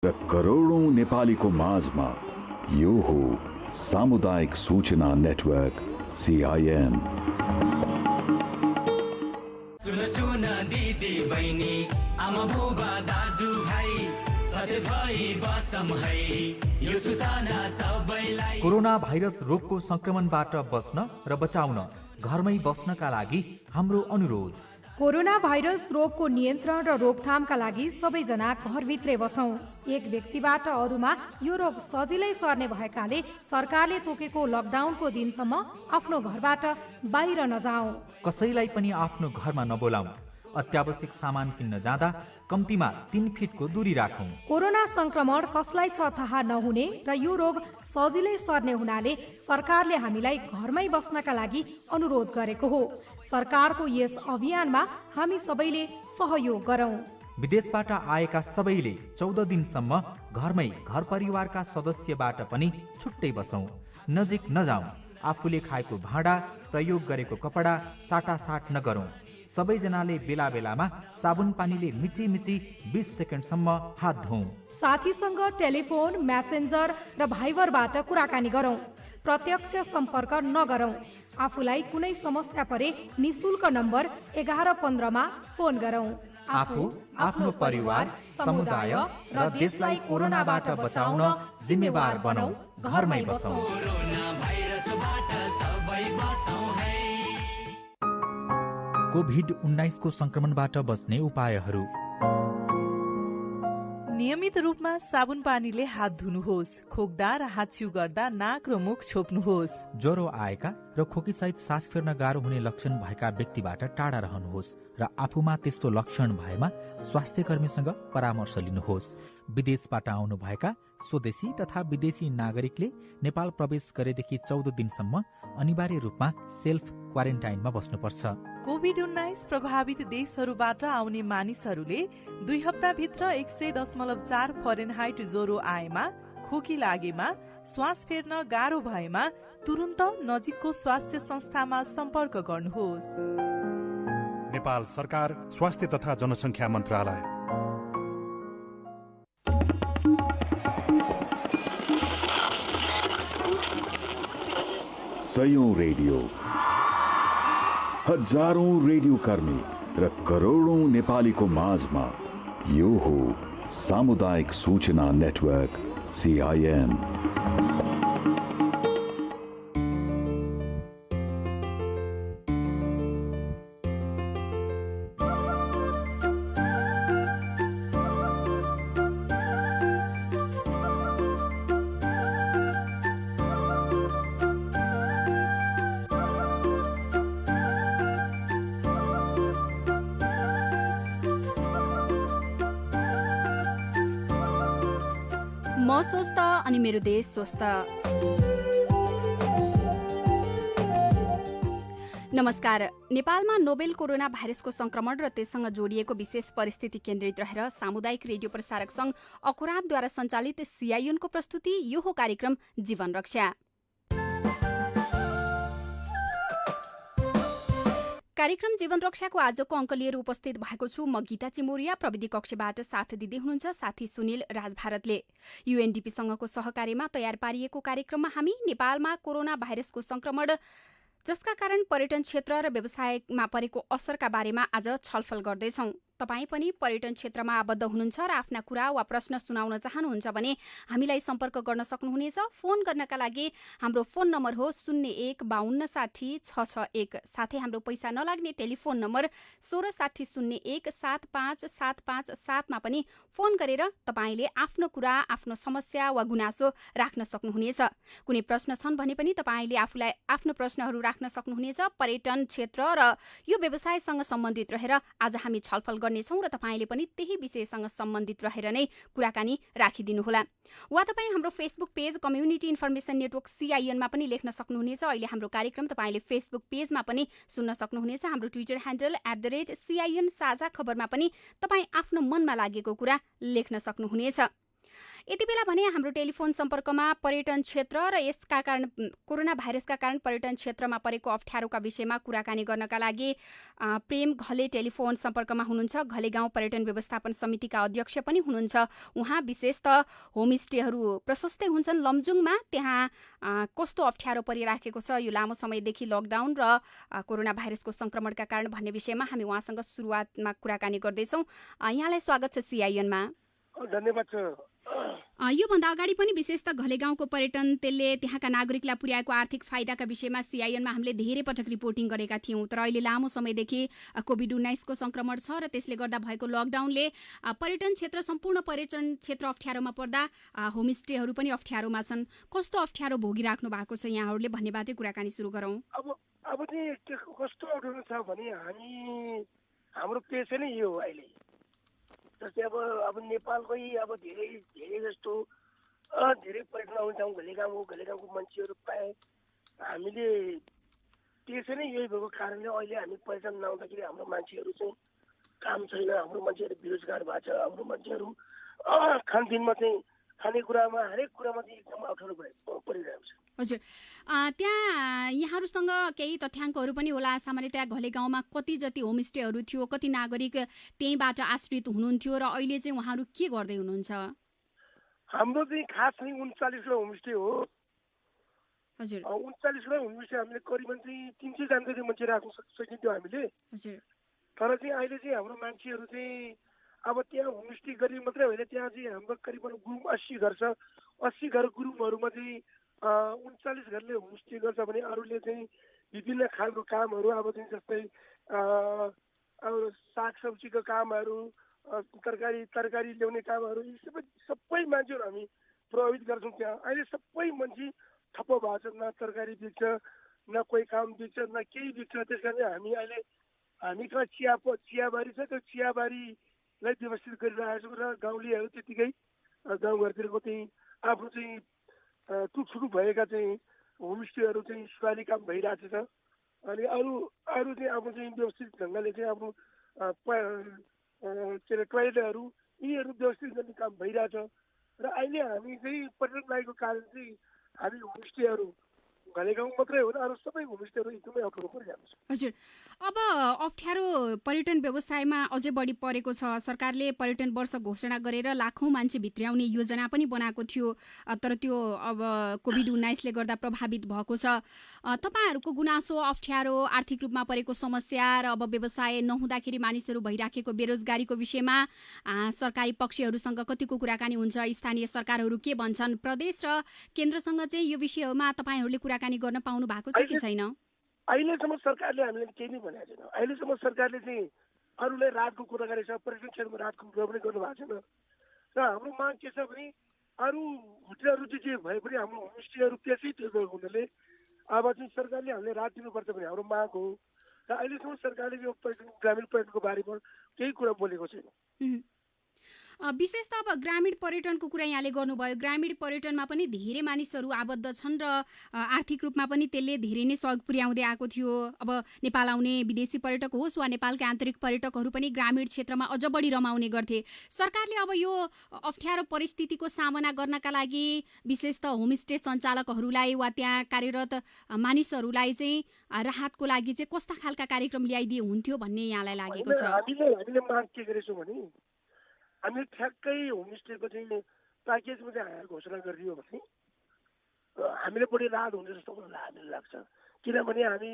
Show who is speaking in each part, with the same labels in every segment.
Speaker 1: र करोडौं नेपालीको माझमा यो हो सामुदायिक सूचना नेटवर्क CIN।
Speaker 2: सुन सुन दिदी बहिनी आमा बुबा दाजु भाइ सचेत भई बसम है यो सूचना सबैलाई।
Speaker 3: कोरोना भाइरस रोगको संक्रमणबाट बस्न र बचाउन घरमै बस्नका लागि हाम्रो अनुरोध।
Speaker 4: कोरोना भाइरस रोगको नियन्त्रण र रोकथामका लागि सबैजना घरभित्रै बसौँ। एक व्यक्तिबाट अरूमा यो रोग सजिलै सर्ने भएकाले सरकारले तोकेको लकडाउनको दिनसम्म आफ्नो घरबाट बाहिर नजाऔँ।
Speaker 3: कसैलाई पनि आफ्नो घरमा नबोलाऊ। अत्यावश्यक सामान किन्न जाँदा कम्तीमा 3 फिटको दूरी राखौँ।
Speaker 4: कोरोना संक्रमण कसलाई छ थाहा नहुने र यो रोग सजिलै सर्ने हुनाले सरकारले हामीलाई घरमै बस्नका लागि अनुरोध गरेको हो। सरकारको यस अभियानमा हामी सबैले सहयोग गरौँ।
Speaker 3: विदेशबाट आएका सबैले 14 दिनसम्म घरमै घर परिवारका सदस्यबाट पनि छुट्टै बसौँ। नजिक नजाउँ। आफूले खाएको भाँडा, प्रयोग गरेको कपडा साटासाट नगरौँ। सबैजनाले बेला बेलामा साबुन पानीले मिची मिची 20 सेकेन्डसम्म हात धोऊ।
Speaker 4: साथीसँग टेलिफोन, मेसेन्जर र भाइबरबाट कुराकानी गरौँ। प्रत्यक्ष सम्पर्क नगरौँ। आफूलाई कुनै समस्या परे निशुल्क नम्बर 1115 मा फोन गरौँ।
Speaker 3: आफू, आफ्नो परिवार, समुदाय र देशलाई कोरोनाबाट बचाउन जिम्मेवार बनौँ। घरमै बसौँ।
Speaker 2: कोरोना भाइरसबाट सबै बचौँ है।
Speaker 3: कोभिड-19 को संक्रमणबाट बच्ने उपायहरू।
Speaker 5: नियमित रूपमा साबुन पानीले हात धुनुहोस्। खोक्दा र हाच्छिउ गर्दा नाक र मुख छोप्नुहोस्।
Speaker 3: ज्वरो आएका र खोकीसहित सास फेर्न गाह्रो हुने लक्षण भएका व्यक्तिबाट टाढा रहनुहोस् र आफूमा त्यस्तो लक्षण भएमा स्वास्थ्य कर्मीसँग परामर्श लिनुहोस्। विदेशबाट आउनुभएका स्वदेशी तथा विदेशी नागरिकले नेपाल प्रवेश गरेदेखि 14 दिनसम्म अनिवार्य रूपमा सेल्फ क्वारेन्टाइनमा बस्नुपर्छ।
Speaker 5: कोभिड-19 प्रभावित देशहरूबाट आउने मानिसहरूले 2 हप्ताभित्र 100.4 फरेनहाइट ज्वरो आएमा, खोकी लागेमा, श्वास फेर्न गाह्रो भएमा तुरुन्त नजिकको स्वास्थ्य संस्थामा सम्पर्क गर्नुहोस्।
Speaker 6: नेपाल सरकार, स्वास्थ्य तथा जनसङ्ख्या मन्त्रालय।
Speaker 1: सयौं रेडियो, हजारौं रेडियो कर्मी र करोडौं नेपालीको माझमा यो हो सामुदायिक सूचना नेटवर्क CIN।
Speaker 7: म स्वस्थ अनि मेरो देश स्वस्थ। नमस्कार। नेपालमा नोभेल कोरोना भाइरसको संक्रमण र त्यससँग जोडिएको विशेष परिस्थिति केन्द्रित रहेर सामुदायिक रेडियो प्रसारक संघ अकुराबद्वारा सञ्चालित CIN को प्रस्तुति यो हो कार्यक्रम जीवन रक्षा। कार्यक्रम जीवन रक्षाको आजको अङ्क लिएर उपस्थित भएको छु म गीता चिमोरिया। प्रविधि कक्षबाट साथ दिँदै हुनुहुन्छ साथी सुनिल राज भारतले। UNDP-सँगको सहकार्यमा तयार पारिएको कार्यक्रममा हामी नेपालमा कोरोना भाइरसको संक्रमण जसका कारण पर्यटन क्षेत्र र व्यवसायमा परेको असरका बारेमा आज छलफल गर्दैछौं। तपाई पनि पर्यटन क्षेत्रमा आबद्ध हुनुहुन्छ र आफ्ना कुरा वा प्रश्न सुनाउन चाहनुहुन्छ भने हामीलाई सम्पर्क गर्न सक्नुहुनेछ। फोन गर्नका लागि हाम्रो फोन नम्बर हो 0152606661। साथै हाम्रो पैसा नलाग्ने टेलिफोन नम्बर 1660175757 मा पनि फोन गरेर तपाईले आफ्नो कुरा, आफ्नो समस्या वा गुनासो राख्न सक्नुहुनेछ। कुनै प्रश्न छन् भने पनि तपाईले आफूलाई आफ्नो प्रश्नहरू राख्न सक्नुहुनेछ। पर्यटन क्षेत्र र यो व्यवसायसँग सम्बन्धित रहेर आज हामी छलफल गर्नेछौं र तपाईले पनि त्यही विषयसँग सम्बन्धित रहेर नै कुराकानी राखिदिनुहोला। वा तपाई हाम्रो Facebook page community information network CIN मा पनि लेख्न सक्नुहुनेछ। अहिले हाम्रो कार्यक्रम तपाईले फेसबुक पेजमा पनि सुन्न सक्नुहुनेछ। हाम्रो ट्विटर ह्यान्डल @CIN साझा खबरमा पनि तपाई आफ्नो मनमा लागेको कुरा लेख्न सक्नुहुनेछ। यति बेला भने हाम्रो टेलिफोन सम्पर्कमा पर्यटन क्षेत्र र यसका कारण कोरोना भाइरसका कारण पर्यटन क्षेत्रमा परेको अप्ठ्यारोका विषयमा कुराकानी गर्नका लागि प्रेम घले टेलिफोन सम्पर्कमा हुनुहुन्छ। घले गाउँ पर्यटन व्यवस्थापन समितिका अध्यक्ष पनि हुनुहुन्छ। उहाँ विशेष त होमस्टेहरू प्रशस्तै हुन्छन् लमजुङमा, त्यहाँ कस्तो अप्ठ्यारो परिराखेको छ यो लामो समयदेखि लकडाउन र कोरोना भाइरसको संक्रमणका कारण भन्ने विषयमा हामी उहाँसँग सुरुवातमा कुराकानी गर्दैछौँ। यहाँलाई स्वागत छ सिआइएनमा।
Speaker 8: धन्यवाद छ।
Speaker 7: योभन्दा अगाडि पनि विशेष त घले गाउँको पर्यटन त्यसले त्यहाँका नागरिकलाई पुर्याएको आर्थिक फाइदाका विषयमा सिआइएनमा हामीले धेरै पटक रिपोर्टिङ गरेका थियौँ। तर अहिले लामो समयदेखि कोभिड-19 को संक्रमण छ र त्यसले गर्दा भएको लकडाउनले पर्यटन क्षेत्र सम्पूर्ण पर्यटन क्षेत्र अप्ठ्यारोमा पर्दा होमस्टेहरू पनि अप्ठ्यारोमा छन्। कस्तो अप्ठ्यारो भोगिराख्नु भएको छ यहाँहरूले भन्नेबाटै कुराकानी सुरु गरौँ।
Speaker 8: अब चाहिँ कस्तो अप्ठ्यारो छ भने हाम्रो पेसै नै यो हो अहिले। जस्तै अब नेपालकै अब धेरै जस्तो धेरै पर्यटन आउँछ घले गाउँको मान्छेहरू प्राय हामीले त्यसै नै यही भएको कारणले अहिले हामी पर्यटन नआउँदाखेरि हाम्रो मान्छेहरू चाहिँ काम छैन, हाम्रो मान्छेहरू बेरोजगार भएको छ, हाम्रो मान्छेहरू खानपिनमा चाहिँ खानेकुरामा हरेक कुरामा चाहिँ एकदम अप्ठ्यारो परिरहेको छ।
Speaker 7: हजुर, त्यहाँ यहाँहरूसँग केही तथ्याङ्कहरू पनि होला। सामान्यतया घले गाउँमा कति जति होमस्टेहरू थियो, कति नागरिक त्यहीँबाट आश्रित हुनुहुन्थ्यो र अहिले चाहिँ उहाँहरू के गर्दै हुनुहुन्छ?
Speaker 8: हाम्रो चाहिँ खास चाहिँ 39वटा होमस्टे हो।
Speaker 7: हजुर,
Speaker 8: 39वटा होमस्टे हामीले करिबन चाहिँ 300 जना चाहिँ मान्छे राख्न सकिन्थ्यो हामीले।
Speaker 7: हजुर,
Speaker 8: तर चाहिँ अहिले चाहिँ हाम्रो मान्छेहरू चाहिँ अब त्यहाँ होमस्टे गरी मात्रै होइन, त्यहाँ चाहिँ हाम्रो करिबन गुरुङ 80 घर छ। 80 घर गुरुङहरूमा चाहिँ 39 घरले होमस्टे गर्छ भने अरूले चाहिँ विभिन्न खालको कामहरू अब चाहिँ जस्तै अब सागसब्जीको कामहरू, तरकारी ल्याउने कामहरू, यी सबै मान्छेहरू हामी प्रभावित गर्छौँ। त्यहाँ अहिले सबै मान्छे ठप्प भएको छ, न तरकारी बिक्छ, न कोही काम बिक्छ, न केही बिक्छ। त्यस कारणले हामी कहाँ चियाबारी छ, त्यो चियाबारीलाई व्यवस्थित गरिरहेको छौँ र गाउँलेहरू त्यतिकै गाउँघरतिरको चाहिँ आफ्नो चाहिँ टुकसुटु भएका चाहिँ होमस्टेहरू चाहिँ सुधारी काम भइरहेको छ। अनि अरू चाहिँ आफ्नो चाहिँ व्यवस्थित ढङ्गले चाहिँ आफ्नो के अरे टोयलेटहरू यीहरू व्यवस्थित गर्ने काम भइरहेछ। र अहिले हामी चाहिँ पर्यटन लागेको कारण चाहिँ हामी होमस्टेहरू घले गाउँ मात्रै हो, अरू सबै होमस्टेहरू एकदमै अप्ठ्यारो परिरहेको छ।
Speaker 7: हजुर, अब अप्ठ्यारो पर्यटन व्यवसायमा अझै बढी परेको छ। सरकारले पर्यटन वर्ष घोषणा गरेर लाखौँ मान्छे भित्र्याउने योजना पनि बनाएको थियो, तर त्यो अब कोभिड-19 ले गर्दा प्रभावित भएको छ। तपाईँहरूको गुनासो, अप्ठ्यारो, आर्थिक रूपमा परेको समस्या र अब व्यवसाय नहुँदाखेरि मानिसहरू भइराखेको बेरोजगारीको विषयमा सरकारी पक्षहरूसँग कतिको कुराकानी हुन्छ? स्थानीय सरकारहरू के भन्छन्? प्रदेश र केन्द्रसँग चाहिँ यो विषयमा तपाईँहरूले कुराकानी गर्न पाउनु भएको छ कि छैन?
Speaker 8: अहिलेसम्म सरकारले हामीले केही नै भनेको छैन। अहिलेसम्म सरकारले चाहिँ अरूलाई राहतको कुरा गरेको छ, पर्यटन क्षेत्रमा राहतको कुरा पनि गर्नु भएको छैन। र हाम्रो माग के छ भने अरू होटलहरू चाहिँ भए पनि हाम्रो होमस्टेहरू त्यसै त्यो भएको हुनाले अब चाहिँ सरकारले हामीले राहत दिनुपर्छ भन्ने हाम्रो माग हो। र अहिलेसम्म सरकारले यो ग्रामीण पर्यटनको बारेमा केही कुरा बोलेको छैन।
Speaker 7: विशेष त अब ग्रामीण पर्यटनको कुरा यहाँले गर्नुभयो। ग्रामीण पर्यटनमा पनि धेरै मानिसहरू आबद्ध छन् र आर्थिक रूपमा पनि त्यसले धेरै नै सहयोग पुर्याउँदै आएको थियो। अब नेपाल आउने विदेशी पर्यटक होस् वा नेपालका आन्तरिक पर्यटकहरू पनि ग्रामीण क्षेत्रमा अझ बढी रमाउने गर्थे। सरकारले अब यो अप्ठ्यारो परिस्थितिको सामना गर्नका लागि विशेष त होमस्टे सञ्चालकहरूलाई वा त्यहाँ कार्यरत मानिसहरूलाई चाहिँ राहतको लागि चाहिँ कस्ता खालका कार्यक्रम ल्याइदिए हुन्थ्यो भन्ने यहाँलाई लागेको छ?
Speaker 8: हामीले माग के गरेछौँ भने हामी ठ्याक्कै होमस्टेको चाहिँ प्याकेजमा चाहिँ हायर घोषणा गरिदियो भने हामीले बढी राहत हुन्छ जस्तो मलाई हामीलाई लाग्छ। किनभने हामी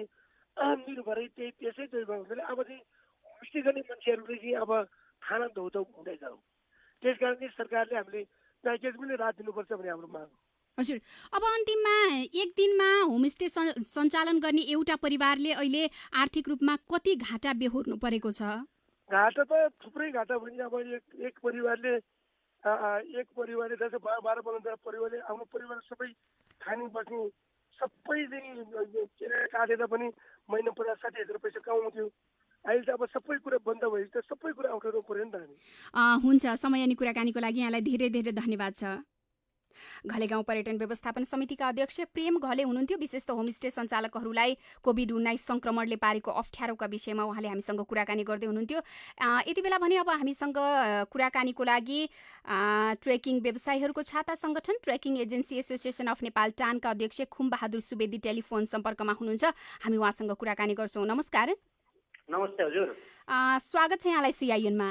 Speaker 8: निर्भरै त्यसै भएको हुनाले अब चाहिँ होमस्टे गर्ने मान्छेहरूले चाहिँ अब खाना धौधौ हुँदैछ। त्यस कारणले सरकारले हामीले प्याकेज पनि राहत दिनुपर्छ भन्ने हाम्रो माग हो।
Speaker 7: हजुर, अब अन्तिममा एक दिनमा होमस्टे सञ्चालन गर्ने एउटा परिवारले अहिले आर्थिक रूपमा कति घाटा बेहोर्नु परेको छ?
Speaker 8: घाटा त थुप्रै घाटा भन्छ। अब एक परिवारले 12-15 परिवारले आफ्नो परिवार सबै खाने बस्ने सबै चाहिँ काटेर पनि महिना 50-60 हजार पैसा कमाउँथ्यो। अहिले त अब सबै कुरा बन्द भएपछि त सबै कुरा अप्ठ्यारो पर्यो नि त हामी।
Speaker 7: हुन्छ, समय अनि कुराकानीको लागि यहाँलाई धेरै धेरै धन्यवाद छ। घले गाउँ पर्यटन व्यवस्थापन समितिका अध्यक्ष प्रेम घले हुनुहुन्थ्यो। विशेष त होमस्टे सञ्चालकहरूलाई कोभिड-19 संक्रमणले पारेको अप्ठ्यारोका विषयमा उहाँले हामीसँग कुराकानी गर्दै हुनुहुन्थ्यो। यति बेला भने अब हामीसँग कुराकानीको लागि ट्रेकिङ व्यवसायीहरूको छाता संगठन trekking agency association of Nepal टानका अध्यक्ष खुमबहादुर सुवेदी टेलिफोन सम्पर्कमा हुनुहुन्छ। हामी उहाँसँग कुराकानी गर्छौँ। नमस्कार।
Speaker 9: नमस्ते हजुर।
Speaker 7: स्वागत छ यहाँलाई सिआइएनमा।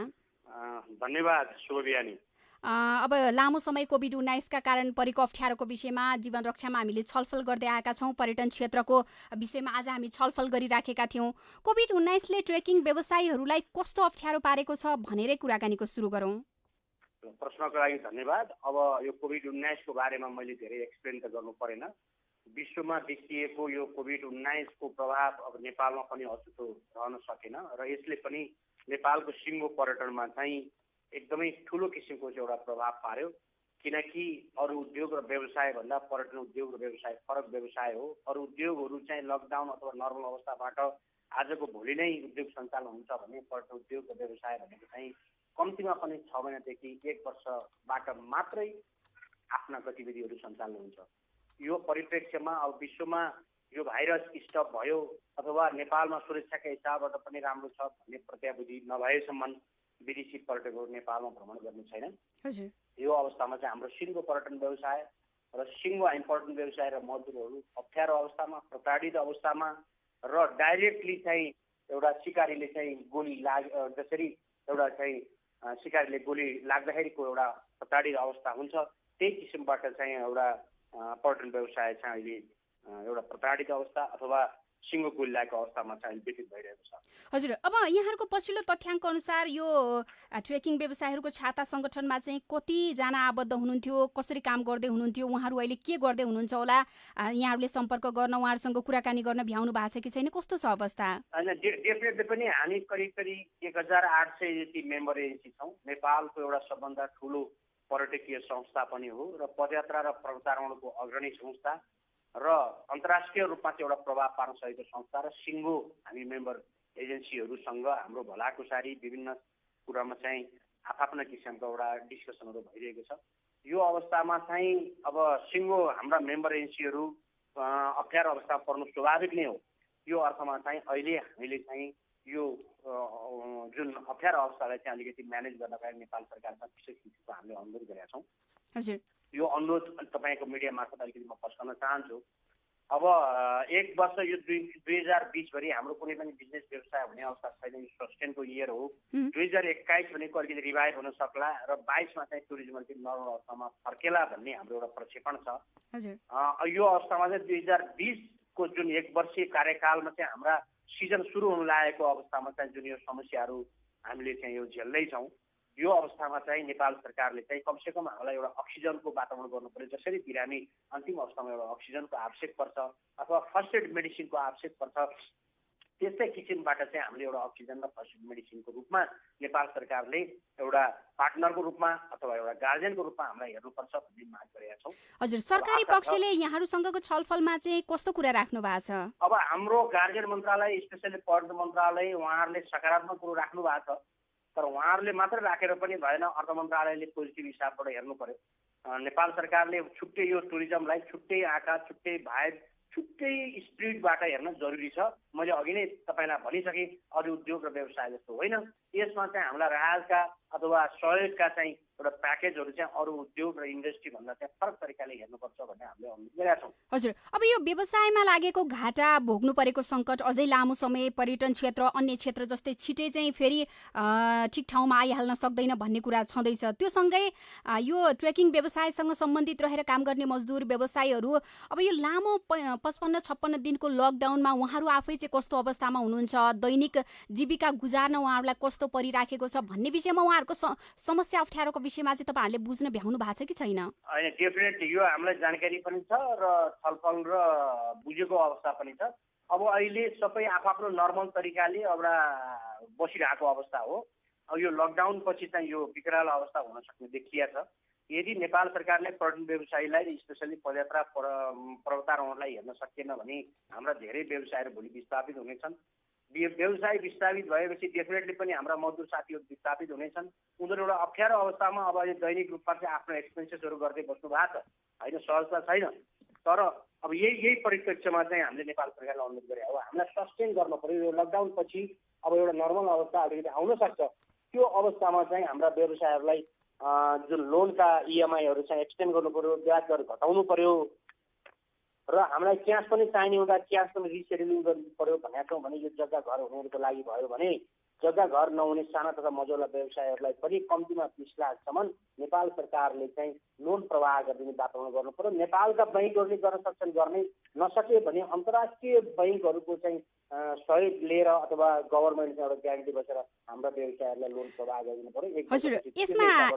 Speaker 9: धन्यवाद। शुभ बिहानी।
Speaker 7: अब लामो समय कोभिड-19 का कारण परेको अप्ठ्यारोको विषयमा जीवन रक्षामा हामीले छलफल गर्दै आएका छौँ। पर्यटन क्षेत्रको विषयमा आज हामी छलफल गरिराखेका थियौँ। कोभिड-19 ले ट्रेकिङ व्यवसायीहरूलाई कस्तो अप्ठ्यारो पारेको छ भनेरै कुराकानीको सुरु गरौँ।
Speaker 9: प्रश्नको लागि धन्यवाद। अब यो कोभिड-19 को बारेमा मैले धेरै एक्सप्लेन त गर्नु परेन। विश्वमा देखिएको यो कोभिड-19 को प्रभाव अब नेपालमा पनि अछुतो रहन सकेन र यसले पनि नेपालको सिङ्गो पर्यटनमा चाहिँ एकदमै ठुलो किसिमको चाहिँ एउटा प्रभाव पार्यो। किनकि अरू उद्योग र व्यवसाय भन्दा पर्यटन उद्योग र व्यवसाय फरक व्यवसाय हो। अरू उद्योगहरू चाहिँ लकडाउन अथवा नर्मल अवस्थाबाट आजको भोलि नै उद्योग सञ्चालन हुन्छ भने पर्यटन उद्योग र व्यवसाय भनेको चाहिँ कम्तीमा पनि 6 महिनादेखि 1 वर्षबाट मात्रै आफ्ना गतिविधिहरू सञ्चालन हुन्छ। यो परिप्रेक्ष्यमा अब विश्वमा यो भाइरस स्टप भयो अथवा नेपालमा सुरक्षाका हिसाबबाट पनि राम्रो छ भन्ने प्रत्याबुद्धि नभएसम्म विदेशी पर्यटकहरू नेपालमा भ्रमण गर्ने छैनन्। यो अवस्थामा चाहिँ हाम्रो सिङ्गो पर्यटन व्यवसाय र सिङ्गो इम्पोर्टेन्ट व्यवसाय र मजदुरहरू अप्ठ्यारो अवस्थामा, प्रताडित अवस्थामा र डाइरेक्टली चाहिँ एउटा सिकारीले चाहिँ गोली जसरी एउटा चाहिँ सिकारीले गोली लाग्दाखेरिको एउटा प्रताडित अवस्था हुन्छ, त्यही किसिमबाट चाहिँ एउटा पर्यटन व्यवसाय चाहिँ अहिले एउटा प्रताडित अवस्था अथवा सिङ्गो गोली लागेको अवस्थामा चाहिँ व्यतीत भइरहेको छ।
Speaker 7: हजुर, अब यहाँहरूको पछिल्लो तथ्याङ्क अनुसार यो ट्रेकिङ व्यवसायीहरूको छाता सङ्गठनमा चाहिँ कतिजना आबद्ध हुनुहुन्थ्यो, कसरी काम गर्दै हुनुहुन्थ्यो, उहाँहरू अहिले के गर्दै हुनुहुन्छ होला? यहाँहरूले सम्पर्क गर्न, उहाँहरूसँग कुराकानी गर्न भ्याउनु भएको छ कि छैन? कस्तो छ अवस्था?
Speaker 9: होइन, डेफिनेटली पनि हामी करिब 1800 जति मेम्बर एजेन्सी छौँ। नेपालको एउटा सबभन्दा ठुलो पर्यटकीय संस्था पनि हो र पदयात्रा र पर्वतारोहणको अग्रणी संस्था र अन्तर्राष्ट्रिय रूपमा चाहिँ एउटा प्रभाव पार्न सकेको संस्था र सिङ्गो हामी मेम्बर एजेन्सीहरूसँग हाम्रो भलाकुसारी विभिन्न कुरामा चाहिँ आफ्ना किसिमको एउटा डिस्कसनहरू भइरहेको छ। यो अवस्थामा चाहिँ अब सिङ्गो हाम्रा मेम्बर एजेन्सीहरू अप्ठ्यारो अवस्थामा पर्नु स्वाभाविक नै हो। यो अर्थमा चाहिँ अहिले हामीले चाहिँ यो जुन अप्ठ्यारो अवस्थालाई चाहिँ अलिकति म्यानेज गर्नका लागि नेपाल सरकारसँग विशेष किसिमको हामीले अनुरोध गरेका छौँ।
Speaker 7: हजुर,
Speaker 9: यो अनुरोध तपाईँको मिडिया मार्फत अलिकति म पस्कन चाहन्छु। अब 1 वर्ष यो 2020 भरि हाम्रो कुनै पनि बिजनेस व्यवसाय हुने अवस्था छैन। यो सस्टेनको इयर हो। 2021 भनेको अलिकति रिभाइभ हुन सक्ला र 22मा चाहिँ टुरिज्म अलिकति नर्मल अवस्थामा फर्केला भन्ने हाम्रो एउटा प्रक्षेपण छ। यो अवस्थामा चाहिँ 2020 को जुन 1 वर्षीय कार्यकालमा चाहिँ हाम्रा सिजन सुरु हुन लागेको अवस्थामा चाहिँ जुन यो समस्याहरू हामीले चाहिँ यो झेल्दैछौँ, यो अवस्थामा चाहिँ नेपाल सरकारले चाहिँ कमसेकम हामीलाई एउटा अक्सिजनको वातावरण गर्नु पर्यो। जसरी बिरामी अन्तिम अवस्थामा एउटा अक्सिजनको आवश्यक पर्छ अथवा फर्स्ट एड मेडिसिनको आवश्यक पर्छ, त्यस्तै किसिमबाट चाहिँ हामीले एउटा अक्सिजन र फर्स्ट एड मेडिसिनको रूपमा नेपाल सरकारले एउटा पार्टनरको रूपमा अथवा एउटा गार्जियनको रूपमा हामीलाई हेर्नुपर्छ भन्ने माग गरेका छौँ।
Speaker 7: हजुर, सरकारी पक्षले यहाँहरूसँगको छलफलमा चाहिँ कस्तो कुरा राख्नु भएको छ?
Speaker 9: अब हाम्रो गार्जियन मन्त्रालय, स्पेसली पर्यटन मन्त्रालय, उहाँहरूले सकारात्मक कुरो राख्नु भएको छ। तर उहाँहरूले मात्र राखेर पनि भएन, अर्थ मन्त्रालयले पोजिटिभ हिसाबबाट हेर्नु पर्यो। नेपाल सरकारले छुट्टै यो टुरिज्मलाई छुट्टै आँखा, छुट्टै भाइब, छुट्टै स्पिरिटबाट हेर्न जरुरी छ। मैले अघि नै तपाईँलाई भनिसकेँ, अरू उद्योग र व्यवसाय जस्तो होइन। यसमा चाहिँ हामीलाई राहतका अथवा सहयोगका चाहिँ एउटा प्याकेजहरू चाहिँ अरू उद्योग र इन्डस्ट्री भन्दा चाहिँ फरक तरिकाले हेर्नुपर्छ भन्ने हामीले अनुरोध गरेका छौँ।
Speaker 7: हजुर, अब यो व्यवसायमा लागेको घाटा, भोग्नु परेको सङ्कट अझै लामो समय पर्यटन क्षेत्र अन्य क्षेत्र जस्तै छिटै चाहिँ फेरि ठिक ठाउँमा आइहाल्न सक्दैन भन्ने कुरा छँदैछ। त्यो सँगै यो ट्रेकिङ व्यवसायसँग सम्बन्धित रहेर काम गर्ने मजदुर व्यवसायीहरू अब यो लामो 55-56 दिनको लकडाउनमा उहाँहरू आफै चाहिँ कस्तो अवस्थामा हुनुहुन्छ, दैनिक जीविका गुजार्न उहाँहरूलाई कस्तो परिराखेको छ भन्ने विषयमा उहाँहरूको समस्या अप्ठ्यारोको विषयमा चाहिँ तपाईँहरूले बुझ्न भ्याउनु भएको छ कि छैन?
Speaker 9: होइन, डेफिनेटली यो हामीलाई जानकारी पनि छ र छलफल र बुझेको अवस्था पनि छ। अब अहिले सबै आफ्नो नर्मल तरिकाले एउटा बसिरहेको अवस्था हो। अब यो लकडाउन पछि चाहिँ यो विकराल अवस्था हुन सक्ने देखिया छ। यदि नेपाल सरकारले पर्यटन व्यवसायीलाई स्पेसली पदयात्रा पर्वतारोहणलाई हेर्न सकेन भने हाम्रा धेरै व्यवसायहरू भोलि विस्थापित हुनेछन्। व्यवसाय विस्थापित भएपछि डेफिनेटली पनि हाम्रा मजदुर साथीहरू विस्थापित हुनेछन्। उनीहरू एउटा अप्ठ्यारो अवस्थामा अब दैनिक रूपमा चाहिँ आफ्नो एक्सपेन्सेसहरू गर्दै बस्नु भएको छ होइन, सहजता छैन। तर अब यही परिप्रेक्ष्यमा चाहिँ हामीले नेपाल सरकारलाई अनुरोध गरे हो, हामीलाई सस्टेन गर्नु पर्यो। यो लकडाउन पछि अब एउटा नर्मल अवस्था अलिकति आउन सक्छ, त्यो अवस्थामा चाहिँ हाम्रा व्यवसायहरूलाई जुन लोनका इएमआईहरू चाहिँ एक्सटेन्ड गर्नु पर्यो, ब्याज दर घटाउनु पर्यो र हामीलाई क्यास पनि चाहिने हुँदा क्यास पनि रिसेड्युलिङ गर्नु पर्यो भनेका छौँ भने यो जग्गा घर हुनेहरूको लागि भयो भने जग्गा घर नहुने साना तथा मझौला व्यवसायहरूलाई पनि कम्तीमा 20 लाखसम्म नेपाल सरकारले चाहिँ लोन प्रवाह गरिदिने वातावरण गर्नु पर्यो। नेपालका बैङ्कहरूले गर्न सक्छन्, गर्ने नसके भने अन्तर्राष्ट्रिय बैङ्कहरूको चाहिँ सहयोग लिएर अथवा गभर्मेन्टले एउटा ग्यारेन्टी बसेर हाम्रा व्यवसायहरूलाई लोन प्रवाह गरिदिनु पर्यो।
Speaker 7: हजुर,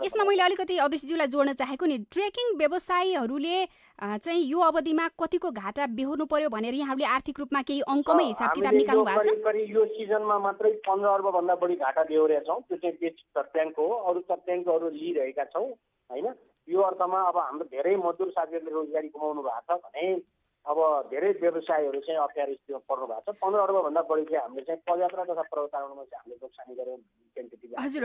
Speaker 7: यसमा मैले अलिकति अध्यक्षज्यूलाई जोड्न चाहेको नि, ट्रेकिङ व्यवसायीहरूले चाहिँ यो अवधिमा कतिको घाटा बेहोर्नु पर्यो भनेर यहाँहरूले आर्थिक रूपमा केही अङ्कमै हिसाब किताब निकाल्नु भएको छ?
Speaker 9: यो सिजनमा मात्रै 15 अर्ब भन्दा बढी घाटा बेहोरेका छौँ। त्यो चाहिँ बेस्ट तथ्याङ्क हो, अरू तथ्याङ्कहरू लिइरहेका छौँ होइन। यो अर्थमा अब हाम्रो धेरै मजदुर साथीहरूले रोजगारी गुमाउनु भएको छ भने अब धेरै व्यवसायहरू चाहिँ अप्ठ्यारो स्थितिमा पर्नु भएको छ। 15 अर्ब भन्दा बढी चाहिँ हामीले चाहिँ पदयात्रा तथा पर्वतारोहणमा चाहिँ हामीले नोक्सानी गर्यौँ।
Speaker 7: हजुर,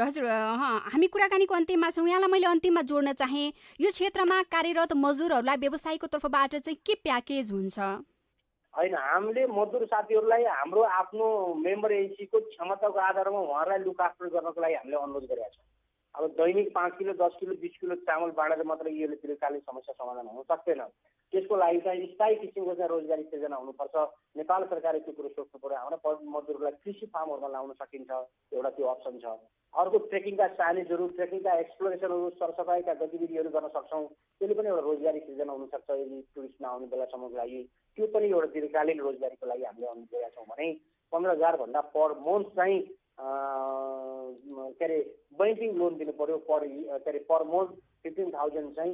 Speaker 7: हामी कुराकानीको अन्तिममा छौँ। यहाँलाई मैले अन्तिममा जोड्न चाहेँ, यो क्षेत्रमा कार्यरत मजदुरहरूलाई व्यवसायको तर्फबाट चाहिँ के प्याकेज हुन्छ?
Speaker 9: होइन, हामीले मजदुर साथीहरूलाई हाम्रो आफ्नो मेम्बर एजेन्सीको क्षमताको आधारमा उहाँहरूलाई लुक आफ्टर गर्नको लागि हामीले अनुरोध गरेका छौँ। अब दैनिक 5 किलो 10 किलो 20 किलो चामल बाँडेर मात्रै यो दीर्घकालीन समस्या समाधान हुन सक्दैन। त्यसको लागि चाहिँ स्थायी किसिमको चाहिँ रोजगारी सृजना हुनुपर्छ। नेपाल सरकारले त्यो कुरो सोच्नु पर्यो। हाम्रा मजदुरहरूलाई कृषि फार्महरूमा लाउन सकिन्छ, एउटा त्यो अप्सन छ। अर्को ट्रेकिङका साइनेजहरू, ट्रेकिङका एक्सप्लोरेसनहरू, सरसफाइका गतिविधिहरू गर्न सक्छौँ। त्यसले पनि एउटा रोजगारी सृजना हुनसक्छ यदि टुरिस्ट नआउने बेलासम्मको लागि। त्यो पनि एउटा दीर्घकालीन रोजगारीको लागि हामीले अनुरोध गरेका छौँ भने 15,000 भन्दा पर मन्थ चाहिँ के अरे बैङ्किङ लोन दिनु पर्यो। पर मन्थ 15,000 चाहिँ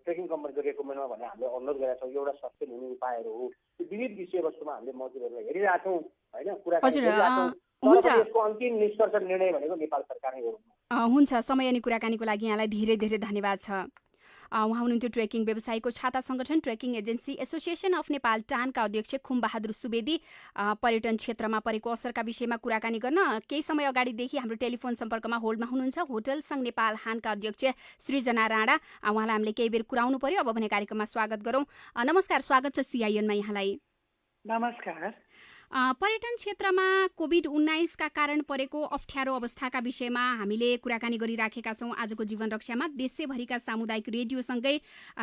Speaker 9: ट्रेकिङ कम्पनीको रेकमेन्डमा भनेर हामीले अनुरोध गरेका छौँ। एउटा सस्टेन हुने उपायहरू हो। त्यो विविध विषयवस्तुमा हामीले मजदुरहरूलाई हेरिरहेको छौँ होइन, कुराकानी गरिरहेको छौँ। यसको अन्तिम निष्कर्ष निर्णय भनेको नेपाल सरकारले गर्नु
Speaker 7: हुन्छ। समय अनि कुराकानीको लागि यहाँलाई धेरै धेरै धन्यवाद छ। उहाँ हुनुहुन्थ्यो ट्रेकिङ व्यवसायको छाता संगठन trekking agency association of Nepal टानका अध्यक्ष खुमबहादुर सुवेदी। पर्यटन क्षेत्रमा परेको असरका विषयमा कुराकानी गर्न केही समय अगाडिदेखि हाम्रो टेलिफोन सम्पर्कमा होल्डमा हुनुहुन्छ होटल संघ नेपाल हानका अध्यक्ष सृजना राणा। उहाँलाई हामीले केही बेर कुराउनु पर्यो। अब भने कार्यक्रममा स्वागत गरौँ। नमस्कार, स्वागत छ CIN मा यहाँलाई।
Speaker 10: नमस्कार।
Speaker 7: पर्यटन क्षेत्रमा कोभिड-19 का कारण परेको अप्ठ्यारो अवस्थाका विषयमा हामीले कुराकानी गरिराखेका छौँ। आजको जीवन रक्षामा देशैभरिका सामुदायिक रेडियोसँगै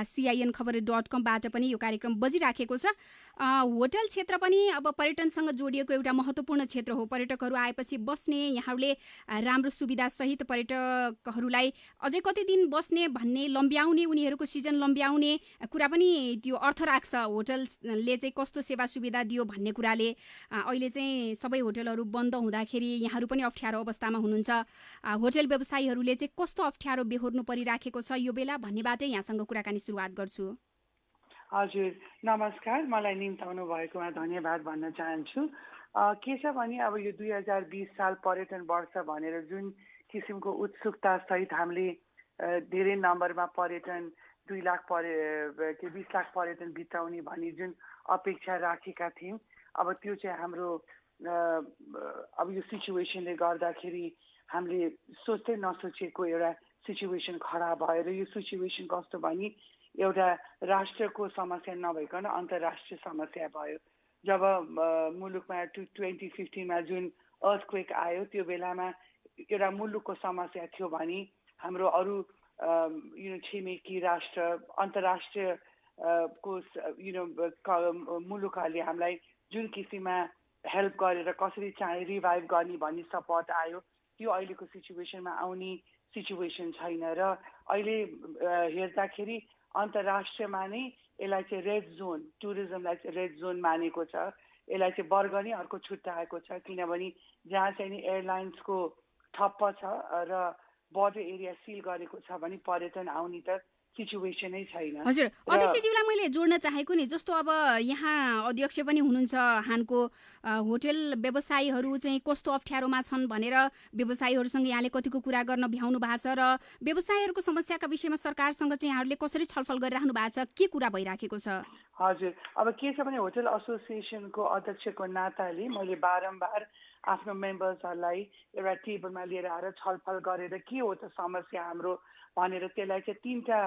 Speaker 7: CINखबर.com बाट पनि यो कार्यक्रम बजिराखेको छ। होटल क्षेत्र पनि अब पर्यटनसँग जोडिएको एउटा महत्त्वपूर्ण क्षेत्र हो। पर्यटकहरू आएपछि बस्ने, यहाँहरूले राम्रो सुविधासहित पर्यटकहरूलाई अझै कति दिन बस्ने भन्ने लम्ब्याउने, उनीहरूको सिजन लम्ब्याउने कुरा पनि त्यो अर्थ राख्छ। होटलले चाहिँ कस्तो सेवा सुविधा दियो भन्ने कुराले अहिले चाहिँ सबै होटलहरू बन्द हुँदाखेरि यहाँहरू पनि अप्ठ्यारो अवस्थामा हुनुहुन्छ। होटल व्यवसायीहरूले चाहिँ कस्तो अप्ठ्यारो बेहोर्नु परिराखेको छ यो बेला भन्नेबाटै यहाँसँग कुराकानी सुरुवात गर्छु।
Speaker 10: हजुर, नमस्कार। मलाई निम्ताउनु भएकोमा धन्यवाद भन्न चाहन्छु। के छ भने अब यो 2020 साल पर्यटन वर्ष भनेर जुन किसिमको उत्सुकता सहित हामीले धेरै नम्बरमा पर्यटन 20 लाख पर्यटन भित्राउने भनी जुन अपेक्षा राखेका थियौँ, अब त्यो चाहिँ हाम्रो अब यो सिचुएसनले गर्दाखेरि हामीले सोच्दै नसोचेको एउटा सिचुएसन खडा भयो र यो सिचुएसन कस्तो भने एउटा राष्ट्रको समस्या नभइकन अन्तर्राष्ट्रिय समस्या भयो। जब मुलुकमा 2015 जुन अर्थक्वेक आयो त्यो बेलामा एउटा मुलुकको समस्या थियो भने हाम्रो अरू छिमेकी राष्ट्र अन्तर्राष्ट्रिय मुलुकहरूले हामीलाई जुन किसिममा हेल्प गरेर कसरी चाहिँ रिभाइभ गर्ने भन्ने सपोर्ट आयो, त्यो अहिलेको सिचुएसनमा आउने सिचुएसन छैन। र अहिले हेर्दाखेरि अन्तर्राष्ट्रियमा नै यसलाई चाहिँ रेड जोन, टुरिज्मलाई चाहिँ रेड जोन मानेको छ। यसलाई चाहिँ वर्ग नै अर्को छुट्याएको छ, किनभने जहाँ चाहिँ नि एयरलाइन्सको ठप्प छ र बोर्डर एरिया सिल गरेको छ भने पर्यटन आउने त सिचुएसनै छैन।
Speaker 7: हजुर, अध्यक्षज्यूलाई मैले जोड्न चाहेको नि, जस्तो अब यहाँ अध्यक्ष पनि हुनुहुन्छ हानको, होटल व्यवसायीहरू चाहिँ कस्तो अप्ठ्यारोमा छन् भनेर व्यवसायीहरूसँग यहाँले कतिको कुरा गर्न भ्याउनु भएको छ र व्यवसायीहरूको समस्याका विषयमा सरकारसँग चाहिँ यहाँहरूले कसरी छलफल गरिराख्नु भएको छ, के कुरा भइराखेको छ?
Speaker 10: हजुर, अब के छ भने होटल एसोसिएसनको अध्यक्षको नाताले मैले बारम्बार आफ्नो मेम्बर्सहरूलाई एउटा टेबलमा लिएर आएर छलफल गरेर के हो त समस्या हाम्रो भनेर त्यसलाई चाहिँ 3टा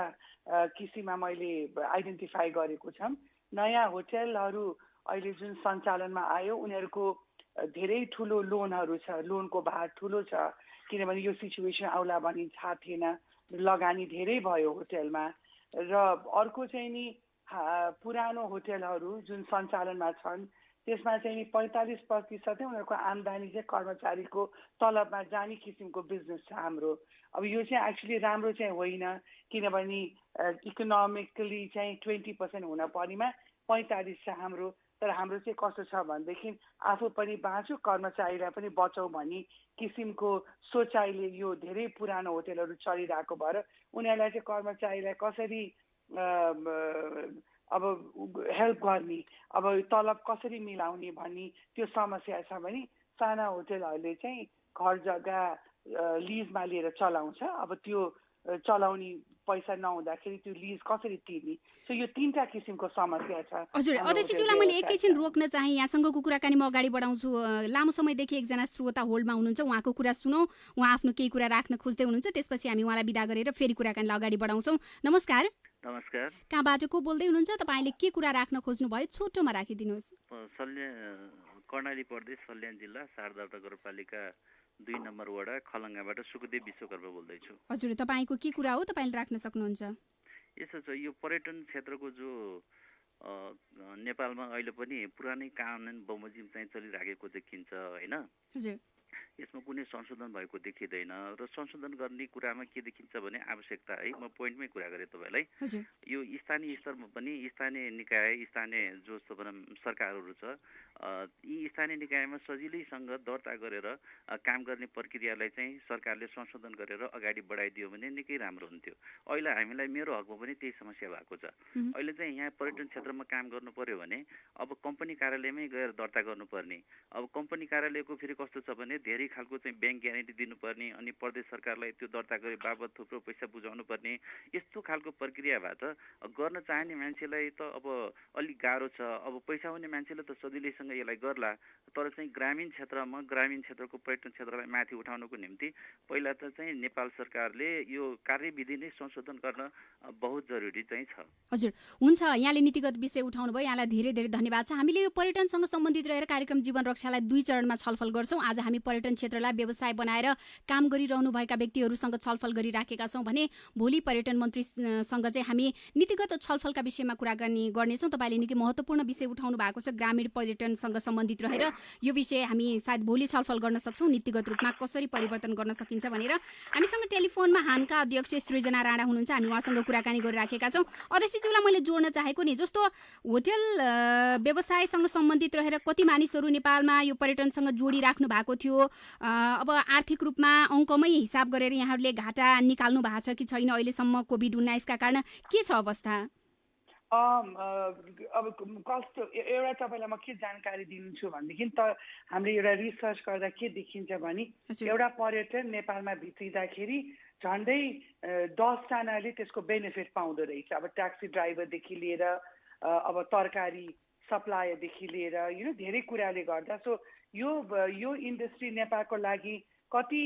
Speaker 10: किसिममा मैले आइडेन्टिफाई गरेको छौँ। नयाँ होटेलहरू अहिले जुन सञ्चालनमा आयो उनीहरूको धेरै ठुलो लोनहरू छ, लोनको भार ठुलो छ, किनभने यो सिचुएसन आउला भनी थाहा थिएन, लगानी धेरै भयो होटेलमा। र अर्को चाहिँ नि पुरानो होटेलहरू जुन सञ्चालनमा छन् त्यसमा चाहिँ नि 45% उनीहरूको आम्दानी चाहिँ कर्मचारीको तलबमा जाने किसिमको बिजनेस छ हाम्रो। अब यो चाहिँ एक्चुअली राम्रो चाहिँ होइन, किनभने इकोनोमिकली चाहिँ 20% हुन पर्नेमा 45 छ हाम्रो। तर हाम्रो चाहिँ कस्तो छ भनेदेखि आफू पनि बाँचौँ कर्मचारीलाई पनि बचाउँ भन्ने किसिमको सोचाइले यो धेरै पुरानो होटेलहरू चलिरहेको भएर उनीहरूलाई चाहिँ कर्मचारीलाई कसरी अब हेल्प गर्ने, अब तलब कसरी मिलाउने भन्ने त्यो समस्या छ भने साना होटेलहरूले चाहिँ घर जग्गा लिजमा लिएर चलाउँछ। अब त्यो चलाउने पैसा नहुँदाखेरि त्यो लिज कसरी तिर्ने, सो यो 3टा किसिमको समस्या छ।
Speaker 7: हजुर अध्यक्षज्यूलाई मैले एकैछिन रोक्न चाहे, यहाँसँगको कुराकानी म अगाडि बढाउँछु। लामो समयदेखि एकजना श्रोता होल्डमा हुनुहुन्छ, उहाँको कुरा सुनौँ। उहाँ आफ्नो केही कुरा राख्न खोज्दै हुनुहुन्छ, त्यसपछि हामी उहाँलाई बिदा गरेर फेरि कुराकानीलाई अगाडि बढाउँछौँ। नमस्कार।
Speaker 11: नमस्कार।
Speaker 7: कहाँबाट को बोल्दै हुनुहुन्छ? तपाईँले के कुरा राख्न खोज्नुभयो छोटोमा राखिदिनुहोस्।
Speaker 11: कर्णाली प्रदेश सल्यान जिल्ला शारदा नगरपालिका 2 नम्बर वडा खलङ्गाबाट सुखदेव विश्वकर्मा बोल्दैछु।
Speaker 7: हजुर तपाईँको के कुरा हो, तपाईँले राख्न सक्नुहुन्छ?
Speaker 11: यसो छ, यो पर्यटन क्षेत्रको जो नेपालमा अहिले पनि पुरानै कानुन बमोजिम चाहिँ चलिराखेको देखिन्छ होइन।
Speaker 7: हजुर
Speaker 11: यसमा कुनै संशोधन भएको देखिँदैन र संशोधन गर्ने कुरामा के देखिन्छ भने आवश्यकता है। म पोइन्टमै कुरा गरेँ तपाईँलाई। यो स्थानीय स्तरमा पनि स्थानीय निकाय स्थानीय जो सरकारहरू छ यी स्थानीय निकायमा सजिलैसँग दर्ता गरेर काम गर्ने प्रक्रियालाई चाहिँ सरकारले संशोधन गरेर अगाडि बढाइदियो भने निकै राम्रो हुन्थ्यो। अहिले हामीलाई मेरो हकमा पनि त्यही समस्या भएको छ। अहिले चाहिँ यहाँ पर्यटन क्षेत्रमा काम गर्नु पर्यो भने अब कम्पनी कार्यालयमै गएर दर्ता गर्नुपर्ने। अब कम्पनी कार्यालयको फेरि कस्तो छ भने धेरै खालको चाहिँ ब्याङ्क ग्यारेन्टी दिनुपर्ने, अनि प्रदेश सरकारलाई त्यो दर्ता गरे बाबत थुप्रो पैसा बुझाउनु पर्ने, यस्तो खालको प्रक्रियाबाट गर्न चाहने मान्छेलाई त अब अलिक गाह्रो छ। अब पैसा हुने मान्छेले त सजिलैसँग यसलाई गर्ला, तर चाहिँ ग्रामीण क्षेत्रको पर्यटन क्षेत्रलाई माथि उठाउनको निम्ति पहिला त चाहिँ नेपाल सरकारले यो कार्यविधि नै संशोधन गर्न बहुत जरुरी चाहिँ छ।
Speaker 7: हजुर हुन्छ, यहाँले नीतिगत विषय उठाउनु भयो, यहाँलाई धेरै धेरै धन्यवाद छ। हामीले यो पर्यटनसँग सम्बन्धित रहेर कार्यक्रम जीवन रक्षालाई 2 चरणमा छलफल गर्छौँ। आज हामी पर्यटन क्षेत्रलाई व्यवसाय बनाएर काम गरिरहनु भएका व्यक्तिहरूसँग छलफल गरिराखेका छौँ भने भोलि पर्यटन मन्त्रीसँग चाहिँ हामी नीतिगत छलफलका विषयमा कुराकानी गर्नेछौँ। तपाईँले निकै महत्त्वपूर्ण विषय उठाउनु भएको छ ग्रामीण पर्यटनसँग सम्बन्धित रहेर। यो विषय हामी सायद भोलि छलफल गर्न सक्छौँ, नीतिगत रूपमा कसरी परिवर्तन गर्न सकिन्छ भनेर। हामीसँग टेलिफोनमा हानका अध्यक्ष सृजना राणा हुनुहुन्छ, हामी उहाँसँग कुराकानी गरिराखेका छौँ। अध्यक्षज्यूलाई मैले जोड्न चाहेको नि, जस्तो होटेल व्यवसायसँग सम्बन्धित रहेर कति मानिसहरू नेपालमा यो पर्यटनसँग जोडिराख्नु भएको थियो, अब आर्थिक रूपमा अङ्कमै हिसाब गरेर यहाँहरूले घाटा निकाल्नु भएको छ कि छैन अहिलेसम्म कोभिड-19 का कारण, के छ अवस्था?
Speaker 10: अब कस्तो एउटा तपाईँलाई म के जानकारी दिन्छु भनेदेखि त हामीले एउटा रिसर्च गर्दा के देखिन्छ भने एउटा पर्यटन नेपालमा भित्रिँदाखेरि झन्डै 10 जनाले त्यसको बेनिफिट पाउँदो रहेछ। अब ट्याक्सी ड्राइभरदेखि लिएर अब तरकारी सप्लायरदेखि लिएर धेरै कुराले गर्दा। सो यो इन्डस्ट्री नेपालको लागि कति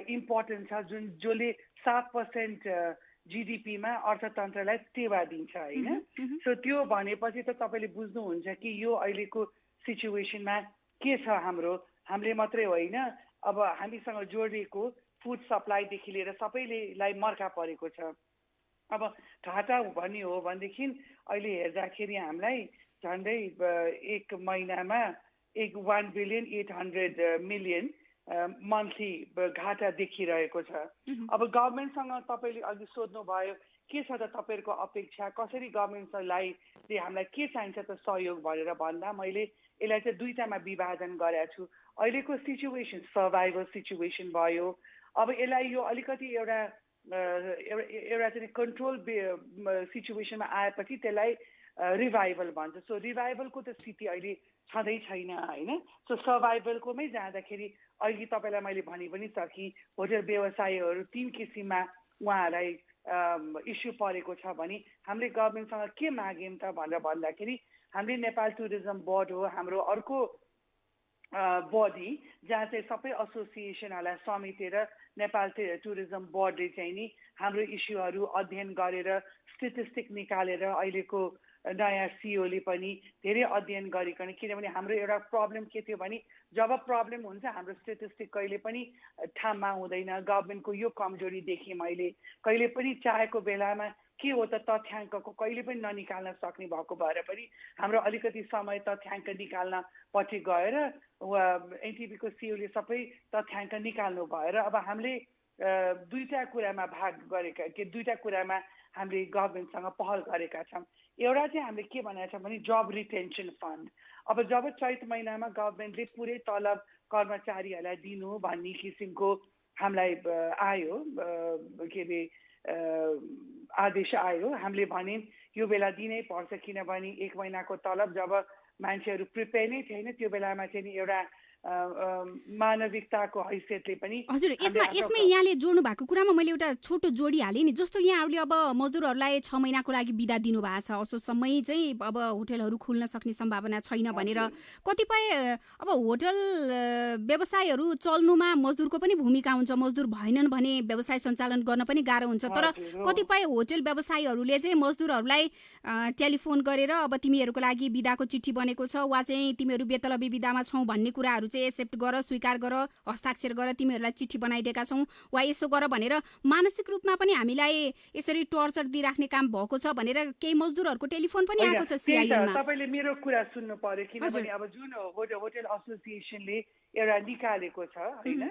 Speaker 10: इम्पोर्टेन्ट छ, जसले 7% GDP-मा अर्थतन्त्रलाई टेवा दिन्छ होइन। सो त्यो भनेपछि त तपाईँले बुझ्नुहुन्छ कि यो अहिलेको सिचुएसनमा के छ। हामीले मात्रै होइन, अब हामीसँग जोडिएको फुड सप्लाईदेखि लिएर सबैलाई मर्का परेको छ। अब घाटा भन्ने हो भनेदेखि अहिले हेर्दाखेरि हामीलाई झन्डै 1 महिनामा 1,800,000,000 मन्थली घाटा देखिरहेको छ। अब गभर्मेन्टसँग तपाईँले अघि सोध्नुभयो के छ त तपाईँहरूको अपेक्षा, कसरी गभर्मेन्टलाई हामीलाई के चाहिन्छ त सहयोग भनेर भन्दा मैले यसलाई चाहिँ 2टामा विभाजन गरेको छु। अहिलेको सिचुएसन सर्भाइभल सिचुएसन भयो, अब यसलाई यो अलिकति एउटा चाहिँ कन्ट्रोल सिचुएसनमा आएपछि त्यसलाई रिभाइभल भन्छ। सो रिभाइभलको त स्थिति अहिले छँदै छैन होइन। सो सर्भाइभलकोमै जाँदाखेरि अहिले तपाईँलाई मैले भनि पनि सकेँ, होटेल व्यवसायीहरू 3 किसिममा उहाँहरूलाई इस्यु परेको छ भने हामीले गभर्मेन्टसँग के माग्यौँ त भनेर भन्दाखेरि हामीले नेपाल टुरिज्म बोर्ड हो, हाम्रो अर्को बडी जहाँ चाहिँ सबै एसोसिएसनहरूलाई समेटेर नेपाल टुरिज्म बोर्डले चाहिँ नि हाम्रो इस्युहरू अध्ययन गरेर स्टेटिस्टिक निकालेर अहिलेको नयाँ सिओले पनि धेरै अध्ययन गरिकन, किनभने हाम्रो एउटा प्रब्लम के थियो भने जब प्रब्लम हुन्छ हाम्रो स्टेटिस्टिक कहिले पनि ठाउँमा हुँदैन। गभर्मेन्टको यो कमजोरी देखेँ मैले, कहिले पनि चाहेको बेलामा के हो त तथ्याङ्कको कहिले पनि ननिकाल्न सक्ने भएको भएर पनि हाम्रो अलिकति समय तथ्याङ्क निकाल्न पछि गएर एनटिपीको सिओले सबै तथ्याङ्क निकाल्नु भएर अब हामीले दुईटा कुरामा भाग गरेका दुईटा कुरामा हामीले गभर्मेन्टसँग पहल गरेका छौँ। एउटा चाहिँ हामीले के भनेका छौँ भने जब रिटेन्सन फन्ड। अब जब चैत महिनामा गभर्मेन्टले पुरै तलब कर्मचारीहरूलाई दिनु भन्ने किसिमको हामीलाई आयो के अरे आदेश आयो, हामीले भन्यौँ यो बेला दिनै पर्छ, किनभने 1 महिनाको तलब जब मान्छेहरू प्रिपेयर नै थिएन त्यो बेलामा चाहिँ एउटा मानविकताको हैसियतले पनि।
Speaker 7: हजुर, यसमा यहाँले जोड्नु भएको कुरामा मैले एउटा छोटो जोडिहालेँ नि। जस्तो यहाँहरूले अब मजदुरहरूलाई 6 महिनाको लागि बिदा दिनुभएको छ, असोजसम्मै चाहिँ अब होटलहरू खुल्न सक्ने सम्भावना छैन भनेर। कतिपय अब होटल व्यवसायहरू चल्नुमा मजदुरको पनि भूमिका हुन्छ, मजदुर भएनन् भने व्यवसाय सञ्चालन गर्न पनि गाह्रो हुन्छ। तर कतिपय होटल व्यवसायीहरूले चाहिँ मजदुरहरूलाई टेलिफोन गरेर अब तिमीहरूको लागि बिदाको चिठी बनेको छ वा चाहिँ तिमीहरू बेतलबी बिदामा छौ भन्ने कुराहरू चाहिँ एक्सेप्ट गर, स्वीकार गर, हस्ताक्षर गर, तिमीहरूलाई चिठी बनाइदिएका छौँ वा यसो गर भनेर मानसिक रूपमा पनि हामीलाई यसरी टर्चर दिइराख्ने काम भएको छ भनेर केही मजदुरहरूको टेलिफोन पनि आएको छ सिआइएनमा।
Speaker 10: तपाईँले मेरो कुरा सुन्नु पर्यो, किनभने अब जुन होटल एसोसिएसनले एउटा निकालेको छ होइन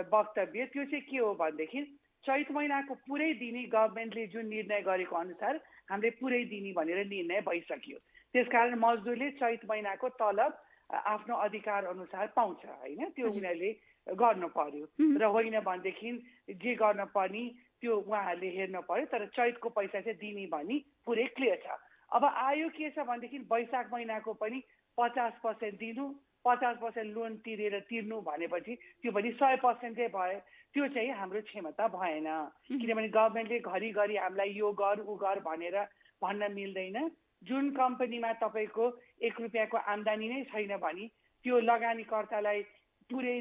Speaker 10: वक्तव्य, त्यो चाहिँ के हो भनेदेखि चैत महिनाको पुरै दिने गभर्मेन्टले जुन निर्णय गरेको अनुसार हामीले पुरै दिने भनेर निर्णय भइसक्यो। त्यसकारण मजदुरले चैत महिनाको तलब आफ्नो अधिकार अनुसार पाउँछ होइन, त्यो उनीहरूले गर्नु पर्यो र होइन भनेदेखि जे गर्न पर्ने त्यो उहाँहरूले हेर्नु पर्यो, तर चैतको पैसा चाहिँ दिने भन्ने पुरै क्लियर छ। अब आयो के छ भनेदेखि वैशाख महिनाको पनि 50% दिनु, 50% लोन तिर्नु भनेपछि त्यो पनि 100% भयो। त्यो चाहिँ हाम्रो क्षमता भएन, किनभने गभर्मेन्टले घरिघरि हामीलाई यो गर ऊ गर भनेर भन्न मिल्दैन। जुन कम्पनीमा तपाईँको 1 रुपियाँको आम्दानी नै छैन भने त्यो लगानीकर्तालाई पुरै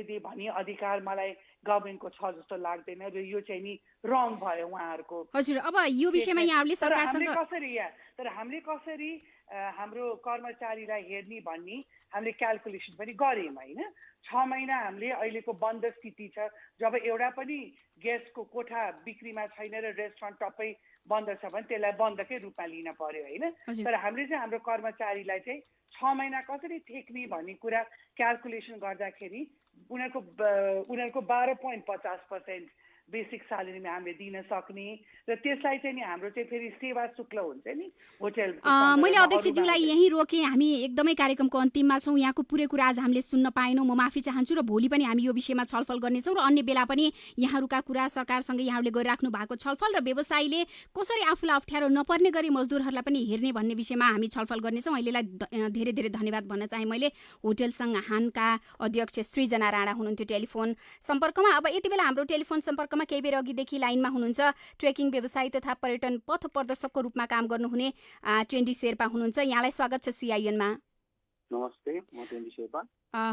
Speaker 10: दे भन्ने अधिकार मलाई गभर्मेन्टको छ जस्तो लाग्दैन र यो चाहिँ नि रङ भयो उहाँहरूको।
Speaker 7: हजुर, अब यो विषयमा यहाँहरूले सरकारसँग
Speaker 10: तर हामीले कसरी हाम्रो कर्मचारीलाई हेर्ने भन्ने हामीले क्याल्कुलेसन पनि गऱ्यौँ होइन। 6 महिना हामीले अहिलेको बन्द स्थिति छ, जब एउटा पनि गेस्टको कोठा बिक्रीमा छैन र रेस्टुरेन्ट टप्पै बन्द छ भने त्यसलाई बन्दकै रूपमा लिन पर्यो होइन। तर हामीले चाहिँ हाम्रो कर्मचारीलाई चाहिँ 6 महिना कसरी टेक्ने भन्ने कुरा क्याल्कुलेसन गर्दाखेरि उनीहरूको 12.50% बेसिक स्यालेरीमा हामीले दिन सक्ने र त्यसलाई चाहिँ नि हाम्रो चाहिँ फेरि सेवा शुल्क हुन्छ नि होटल।
Speaker 7: मैले अध्यक्षज्यूलाई यहीँ रोकेँ, हामी एकदमै कार्यक्रमको अन्तिममा छौँ, यहाँको पुरै कुरा आज हामीले सुन्न पाएनौँ, म माफी चाहन्छु र भोलि पनि हामी यो विषयमा छलफल गर्नेछौँ र अन्य बेला पनि यहाँहरूका कुरा सरकारसँग यहाँहरूले गरिराख्नु भएको छलफल र व्यवसायीले कसरी आफूलाई अप्ठ्यारो नपर्ने गरी मजदुरहरूलाई पनि हेर्ने भन्ने विषयमा हामी छलफल गर्नेछौँ। अहिलेलाई धेरै धेरै धन्यवाद भन्न चाहे मैले। होटल सङ्घ हानका अध्यक्ष सृजना राणा हुनुहुन्थ्यो टेलिफोन सम्पर्कमा। अब यति बेला हाम्रो टेलिफोन सम्पर्कमा केही बेर अघिदेखि लाइनमा हुनुहुन्छ ट्रेकिङ व्यवसायी तथा पर्यटन पथ प्रदर्शकको रूपमा काम गर्नुहुने ट्वेन्डी शेर्पा हुनुहुन्छ। यहाँलाई स्वागत छ सिआइएनमा।
Speaker 12: नमस्ते, म ट्वेन्डी शेर्पा।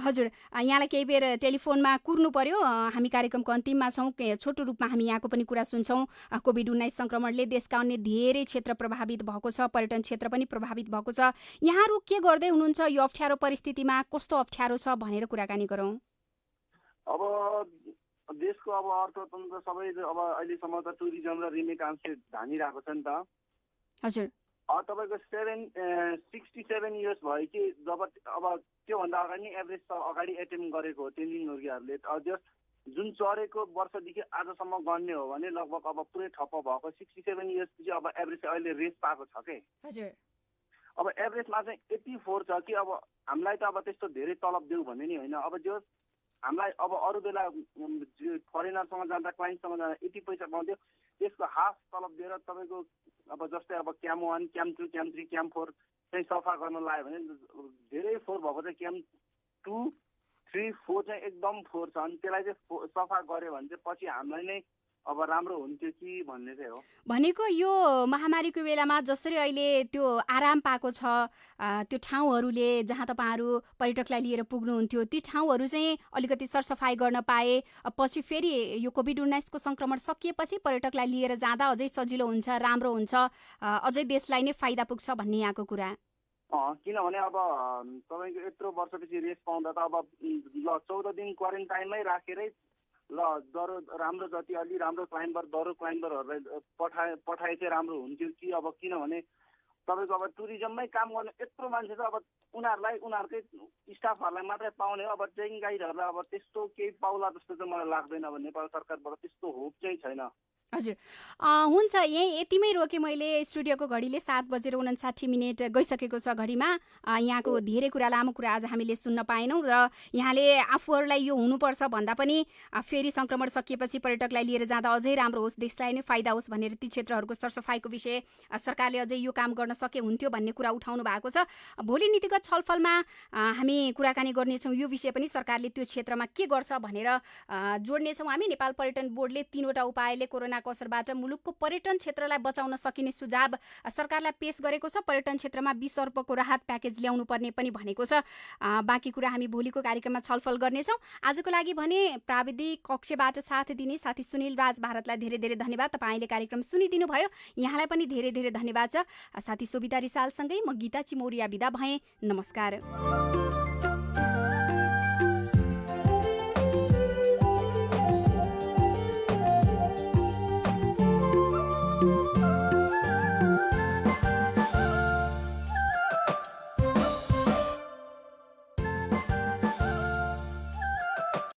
Speaker 7: हजुर, यहाँलाई केही बेर टेलिफोनमा कुर्नु पर्यो, हामी कार्यक्रमको अन्तिममा छौँ। छोटो रूपमा हामी यहाँको पनि कुरा सुन्छौँ। कोभिड-19 संक्रमणले देशका अन्य धेरै क्षेत्र प्रभावित भएको छ, पर्यटन क्षेत्र पनि प्रभावित भएको छ। यहाँहरू के गर्दै हुनुहुन्छ यो अप्ठ्यारो परिस्थितिमा, कस्तो अप्ठ्यारो छ भनेर कुराकानी गरौँ।
Speaker 12: अब देशको अब अर्थतन्त्र सबै अब अहिलेसम्म त टुरिज्म र रिमिटान्सले धानिरहेको छ नि त।
Speaker 7: हजुर,
Speaker 12: तपाईँको 67 इयर्स भयो कि जब अब त्योभन्दा अगाडि एभरेज त अगाडि एटेम्प गरेको हो तेन्जिङ नोर्गेहरूले। जुन चढेको वर्षदेखि आजसम्म गन्ने हो भने लगभग अब पुरै ठप्प भएको 67 इयर्स पछि अब एभरेज अहिले रेस पाएको छ के।
Speaker 7: हजुर,
Speaker 12: अब एभरेजमा चाहिँ 84 छ कि अब हामीलाई त अब त्यस्तो धेरै तलब देऊ भन्ने नि होइन। अब जो हामीलाई अब अरू बेला फरेनरसँग जाँदा क्लाइन्टसँग जाँदा 80 पैसा पाउँथ्यो, त्यसको हाफ तलब दिएर तपाईँको अब जस्तै अब क्याम 1, क्याम 2, क्याम 3, क्याम 4 चाहिँ सफा गर्न लाग्यो भने धेरै फोहोर भएको चाहिँ क्याम 2, 3, 4 चाहिँ एकदम फोहोर छ। अनि त्यसलाई चाहिँ सफा गऱ्यो भने चाहिँ पछि हामीलाई नै अब राम्रो हुन्थ्यो कि भन्ने चाहिँ हो।
Speaker 7: भनेको यो महामारीको बेलामा जसरी अहिले त्यो आराम पाएको छ त्यो ठाउँहरूले जहाँ तपाईँहरू पर्यटकलाई लिएर पुग्नुहुन्थ्यो ती ठाउँहरू चाहिँ अलिकति सरसफाइ गर्न पाए, पछि फेरि यो कोभिड-19 को संक्रमण सकिएपछि पर्यटकलाई लिएर जाँदा अझै सजिलो हुन्छ, राम्रो हुन्छ, अझै देशलाई नै फाइदा पुग्छ भन्ने यहाँको कुरा।
Speaker 12: किनभने अब तपाईँको यत्रो वर्षपछि रेस्ट पाउँदा त अब ल 14 दिन क्वारेन्टाइनमै राखेरै ल दरो राम्रो जति अलि राम्रो क्लाइम्बर दरो क्लाइम्बरहरूलाई पठाए चाहिँ राम्रो हुन्थ्यो कि अब किनभने तपाईँको अब टुरिज्ममै काम गर्ने यत्रो मान्छे छ अब उनीहरूलाई उनीहरूकै स्टाफहरूलाई मात्रै पाउने अब ट्रेकिङ गाइडहरूलाई अब त्यस्तो केही पाउला जस्तो चाहिँ मलाई लाग्दैन। अब नेपाल सरकारबाट त्यस्तो होप चाहिँ छैन।
Speaker 7: हजुर हुन्छ, यहीँ यतिमै रोकेँ मैले। स्टुडियोको घडीले 7:59 गइसकेको छ घडीमा। यहाँको धेरै कुरा, लामो कुरा आज हामीले सुन्न पाएनौँ र यहाँले आफूहरूलाई यो हुनुपर्छ भन्दा पनि फेरि सङ्क्रमण सकिएपछि पर्यटकलाई लिएर जाँदा अझै राम्रो होस्, देशलाई नै फाइदा होस् भनेर ती क्षेत्रहरूको सरसफाइको विषय सरकारले अझै यो काम गर्न सके हुन्थ्यो भन्ने कुरा उठाउनु भएको छ। भोलि नीतिगत छलफलमा हामी कुराकानी गर्नेछौँ, यो विषय पनि सरकारले त्यो क्षेत्रमा के गर्छ भनेर जोड्नेछौँ हामी। नेपाल पर्यटन बोर्डले 3वटा उपायले कोरोना असरबाट मुलुकको पर्यटन क्षेत्रलाई बचाउन सकिने सुझाव सरकारलाई पेश गरेको छ। पर्यटन क्षेत्रमा 20 अर्बको राहत प्याकेज ल्याउनु पर्ने पनि भनेको छ। बाँकी कुरा हामी भोलिको कार्यक्रममा छलफल गर्नेछौँ। आजको लागि भने प्राविधिक कक्षबाट साथ दिने साथी सुनिल राज भारतलाई धेरै धेरै धन्यवाद। तपाईँले कार्यक्रम सुनिदिनु भयो, यहाँलाई पनि धेरै धेरै धन्यवाद छ। साथी सोभिता रिसालसँगै म गीता चिमौरिया बिदा भएँ। नमस्कार।